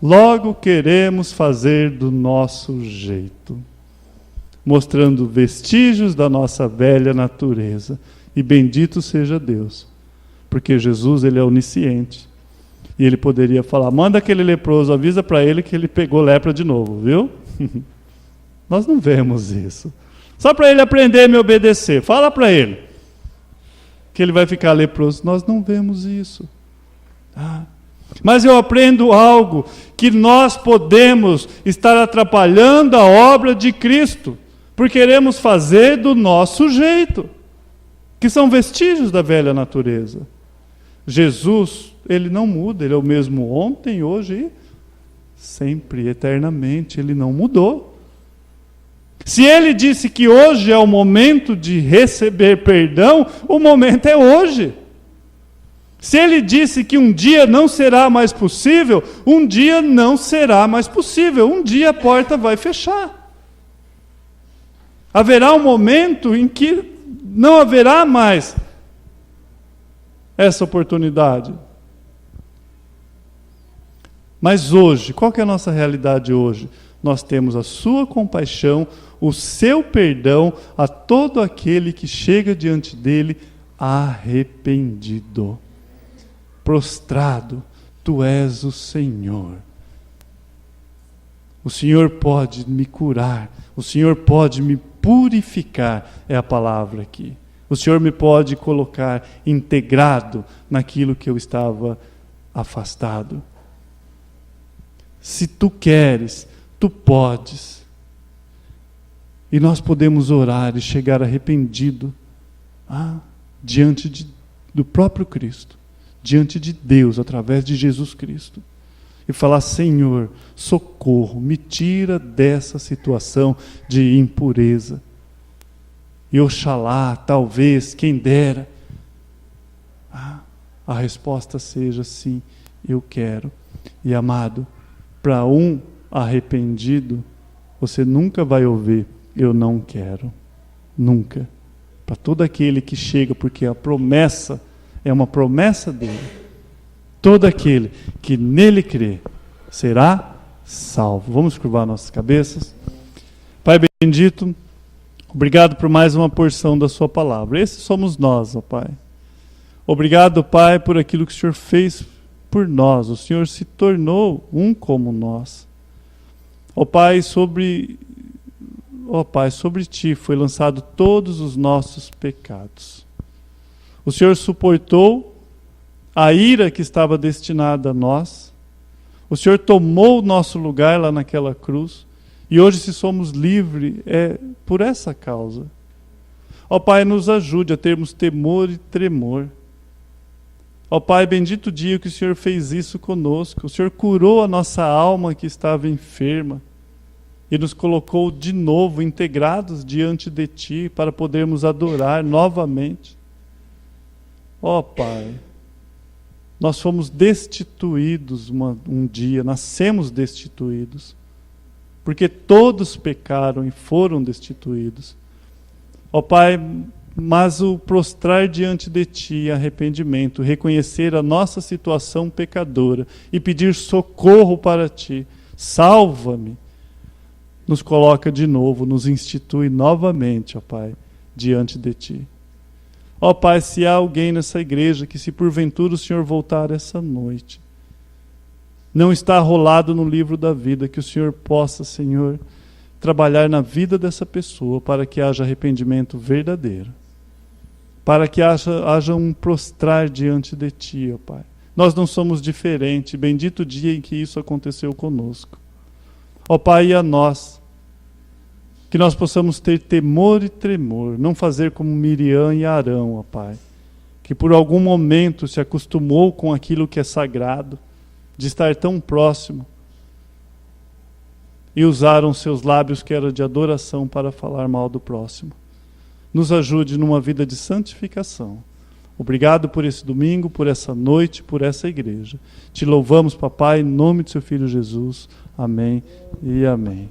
logo queremos fazer do nosso jeito, mostrando vestígios da nossa velha natureza. E bendito seja Deus, porque Jesus, ele é onisciente. E ele poderia falar, manda aquele leproso, avisa para ele que ele pegou lepra de novo, viu? Nós não vemos isso. Só para ele aprender a me obedecer. Fala para ele que ele vai ficar leproso. Nós não vemos isso. Mas eu aprendo algo, que nós podemos estar atrapalhando a obra de Cristo, por queremos fazer do nosso jeito, que são vestígios da velha natureza. Jesus, ele não muda, ele é o mesmo ontem, hoje e sempre, eternamente, ele não mudou. Se ele disse que hoje é o momento de receber perdão, o momento é hoje. Se ele disse que um dia não será mais possível, um dia não será mais possível. Um dia a porta vai fechar. Haverá um momento em que não haverá mais essa oportunidade. Mas hoje, qual que é a nossa realidade hoje? Nós temos a sua compaixão, o seu perdão a todo aquele que chega diante dele arrependido, prostrado. Tu és o Senhor. O Senhor pode me curar, o Senhor pode me purificar, é a palavra aqui. O Senhor me pode colocar integrado naquilo que eu estava afastado. Se tu queres, tu podes. E nós podemos orar e chegar arrependido diante do próprio Cristo, diante de Deus, através de Jesus Cristo. E falar, Senhor, socorro, me tira dessa situação de impureza. E oxalá, talvez, quem dera, a resposta seja sim, eu quero. E amado, para um arrependido, você nunca vai ouvir, eu não quero. Nunca. Para todo aquele que chega, porque a promessa é uma promessa dele. Todo aquele que nele crê será salvo. Vamos curvar nossas cabeças. Pai bendito, obrigado por mais uma porção da sua palavra. Esses somos nós, ó Pai. Obrigado, Pai, por aquilo que o Senhor fez por nós, o Senhor se tornou um como nós. Ó Pai, sobre Ti foi lançado todos os nossos pecados. O Senhor suportou a ira que estava destinada a nós. O Senhor tomou o nosso lugar lá naquela cruz. E hoje, se somos livres, é por essa causa. Ó Pai, nos ajude a termos temor e tremor. Ó Pai, bendito o dia que o Senhor fez isso conosco. O Senhor curou a nossa alma que estava enferma e nos colocou de novo integrados diante de Ti para podermos adorar novamente. Ó Pai, nós fomos destituídos um dia, nascemos destituídos, porque todos pecaram e foram destituídos. Ó Pai, mas o prostrar diante de Ti, arrependimento, reconhecer a nossa situação pecadora e pedir socorro para Ti, salva-me, nos coloca de novo, nos institui novamente, ó Pai, diante de Ti. Ó Pai, se há alguém nessa igreja que, se porventura o Senhor voltar essa noite, não está arrolado no livro da vida, que o Senhor possa, Senhor, trabalhar na vida dessa pessoa para que haja arrependimento verdadeiro, para que haja um prostrar diante de Ti, ó Pai. Nós não somos diferentes, bendito o dia em que isso aconteceu conosco. Ó Pai, e a nós, que nós possamos ter temor e tremor, não fazer como Miriam e Arão, ó Pai, que por algum momento se acostumou com aquilo que é sagrado, de estar tão próximo, e usaram seus lábios que era de adoração para falar mal do próximo. Nos ajude numa vida de santificação. Obrigado por esse domingo, por essa noite, por essa igreja. Te louvamos, papai, em nome de seu Filho Jesus. Amém e amém.